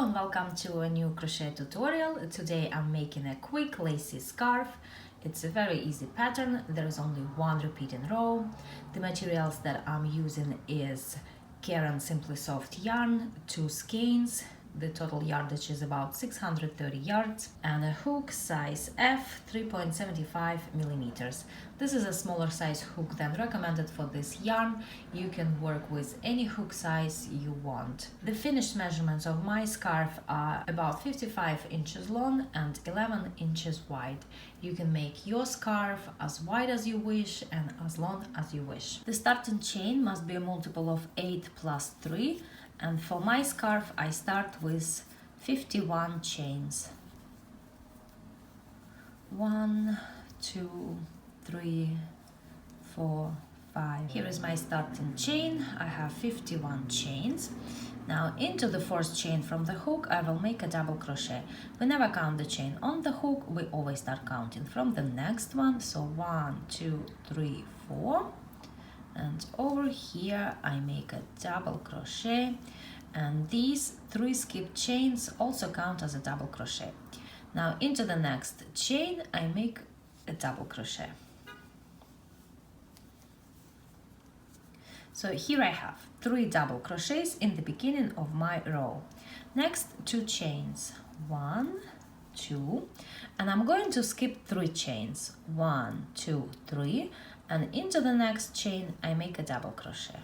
Hello and welcome to a new crochet tutorial. Today I'm making a quick lacy scarf. It's a very easy pattern. There is only one repeating row. The materials that I'm using is Caron Simply Soft yarn, 2 skeins. The total yardage is about 630 yards, and a hook size F, 3.75 millimeters. This is a smaller size hook than recommended for this yarn. You can work with any hook size you want. The finished measurements of my scarf are about 55 inches long and 11 inches wide. You can make your scarf as wide as you wish and as long as you wish. The starting chain must be a multiple of 8 plus 3. And for my scarf, I start with 51 chains. 1, 2, 3, 4, 5. Here is my starting chain. I have 51 chains. Now into the first chain from the hook, I will make a double crochet. We never count the chain on the hook. We always start counting from the next one. So 1, 2, 3, 4. And over here I make a double crochet, and these 3 skip chains also count as a double crochet. Now into the next chain I make a double crochet. So here I have 3 double crochets in the beginning of my row. Next 2 chains, 1, 2, and I'm going to skip 3 chains, 1, 2, 3, and into the next chain I make a double crochet.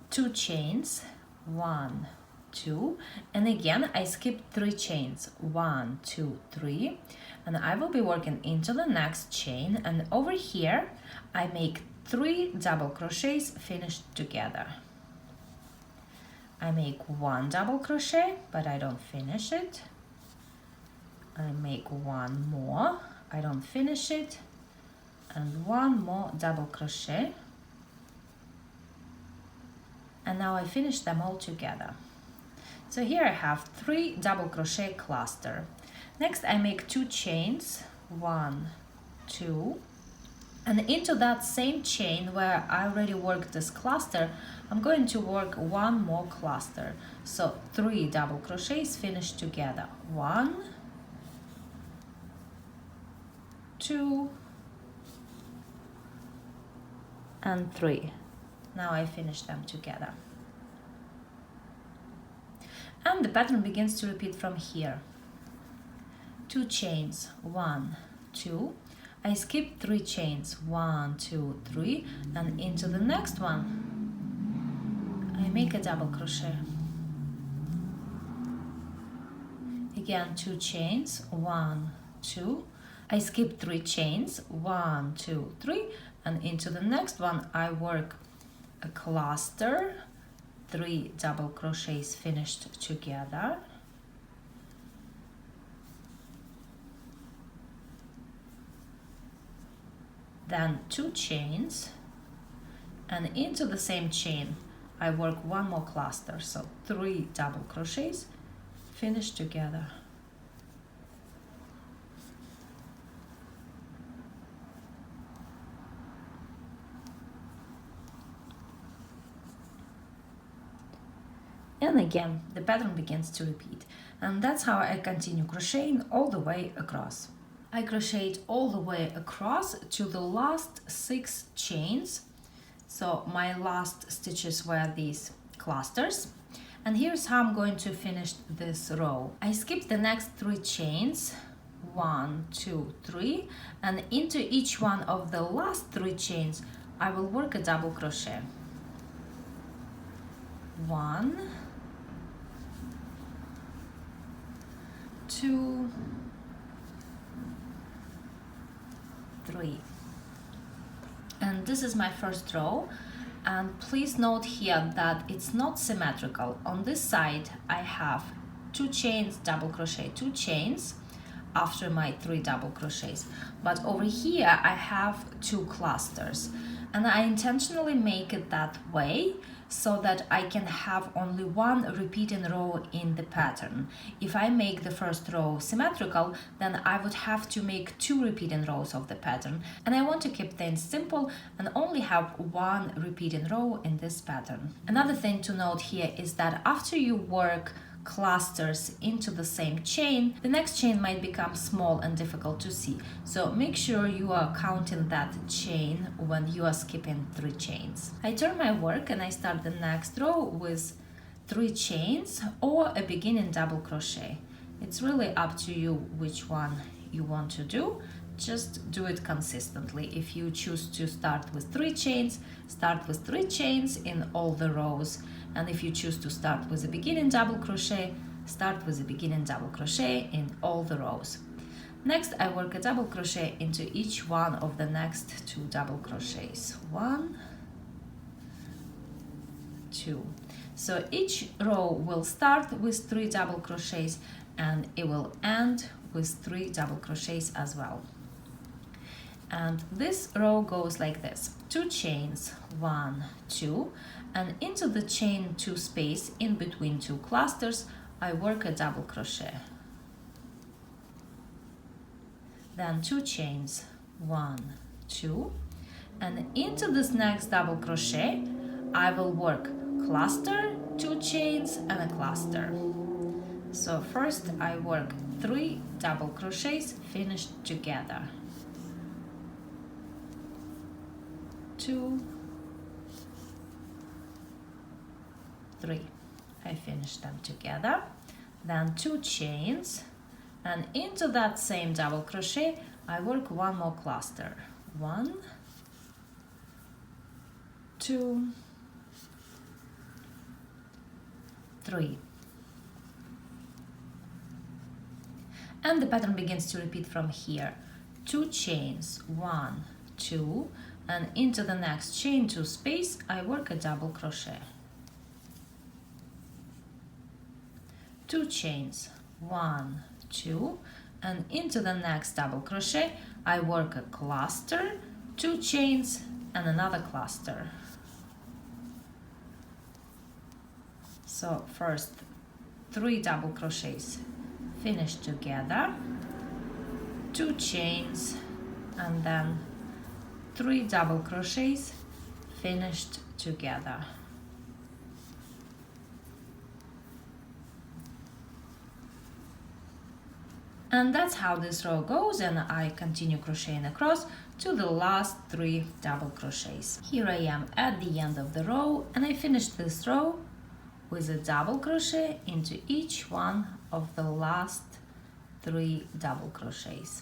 Two chains, 1, 2, and again I skip 3 chains, 1, 2, 3, and I will be working into the next chain, and over here I make 3 double crochets finished together. I make 1 double crochet, but I don't finish it. I make 1 more, I don't finish it, and 1 more double crochet, and now I finish them all together. So here I have 3 double crochet cluster. Next I make 2 chains, 1, 2, and into that same chain where I already worked this cluster, I'm going to work 1 more cluster. So 3 double crochets finished together, 1, 2, and 3. Now I finish them together. And the pattern begins to repeat from here. 2 chains, 1, 2. I skip 3 chains, 1, 2, 3, and into the next one I make a double crochet. Again 2 chains, 1, 2. I skip 3 chains, 1, 2, 3, and into the next one I work a cluster, 3 double crochets finished together. Then 2 chains, and into the same chain I work 1 more cluster, so 3 double crochets finished together. And again, the pattern begins to repeat. And that's how I continue crocheting all the way across. I crocheted all the way across to the last 6 chains. So my last stitches were these clusters. And here's how I'm going to finish this row. I skip the next 3 chains, 1, 2, 3, and into each one of the last 3 chains I will work a double crochet. 1, 2, 3. And this is my first row, and please note here that it's not symmetrical. On this side I have 2 chains, double crochet, 2 chains after my 3 double crochets, but over here I have 2 clusters, And I intentionally make it that way so that I can have only one repeating row in the pattern. If I make the first row symmetrical, then I would have to make 2 repeating rows of the pattern. And I want to keep things simple and only have one repeating row in this pattern. Another thing to note here is that after you work clusters into the same chain, the next chain might become small and difficult to see. So make sure you are counting that chain when you are skipping 3 chains. I turn my work and I start the next row with 3 chains or a beginning double crochet. It's really up to you which one you want to do. Just do it consistently. If you choose to start with 3 chains, start with 3 chains in all the rows. And if you choose to start with a beginning double crochet, start with a beginning double crochet in all the rows. Next, I work a double crochet into each one of the next 2 double crochets. 1, 2. So each row will start with 3 double crochets and it will end with 3 double crochets as well. And this row goes like this: 2 chains, 1, 2, and into the chain 2 space in between 2 clusters, I work a double crochet. Then 2 chains, 1, 2, and into this next double crochet, I will work cluster, 2 chains, and a cluster. So first I work 3 double crochets finished together. 2, 3. I finish them together. Then 2 chains, and into that same double crochet I work 1 more cluster. 1, 2, 3. And the pattern begins to repeat from here. 2 chains, 1, 2, and into the next chain 2 space I work a double crochet. 2 chains, 1, 2, and into the next double crochet I work a cluster, 2 chains, and another cluster. So first 3 double crochets finished together, 2 chains, and then 3 double crochets finished together. And that's how this row goes, and I continue crocheting across to the last 3 double crochets. Here I am at the end of the row, and I finished this row with a double crochet into each one of the last 3 double crochets.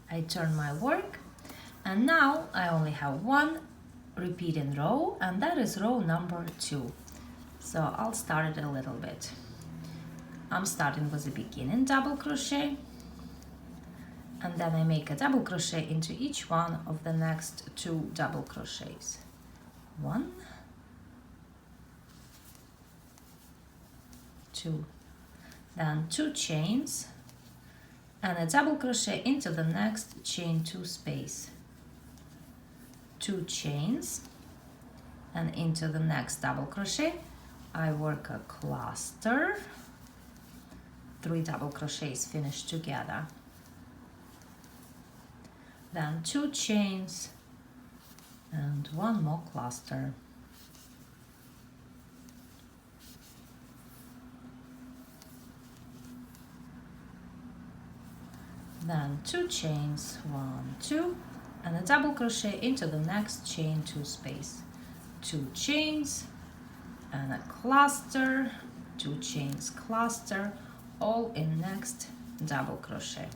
I turn my work, and now I only have 1 repeating row, and that is row number 2. So I'll start it a little bit. I'm starting with a beginning double crochet, and then I make a double crochet into each one of the next 2 double crochets. 1, 2, then 2 chains, and a double crochet into the next chain 2 space, 2 chains, and into the next double crochet I work a cluster, 3 double crochets finished together, then 2 chains and 1 more cluster. Then 2 chains, 1, 2, and a double crochet into the next chain 2 space, 2 chains and a cluster, 2 chains, cluster, all in next double crochet.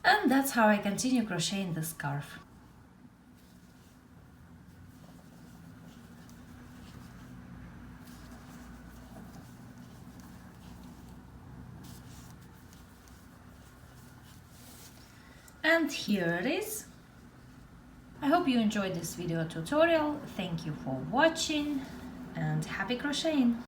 And that's how I continue crocheting the scarf. And here it is. I hope you enjoyed this video tutorial. Thank you for watching and happy crocheting!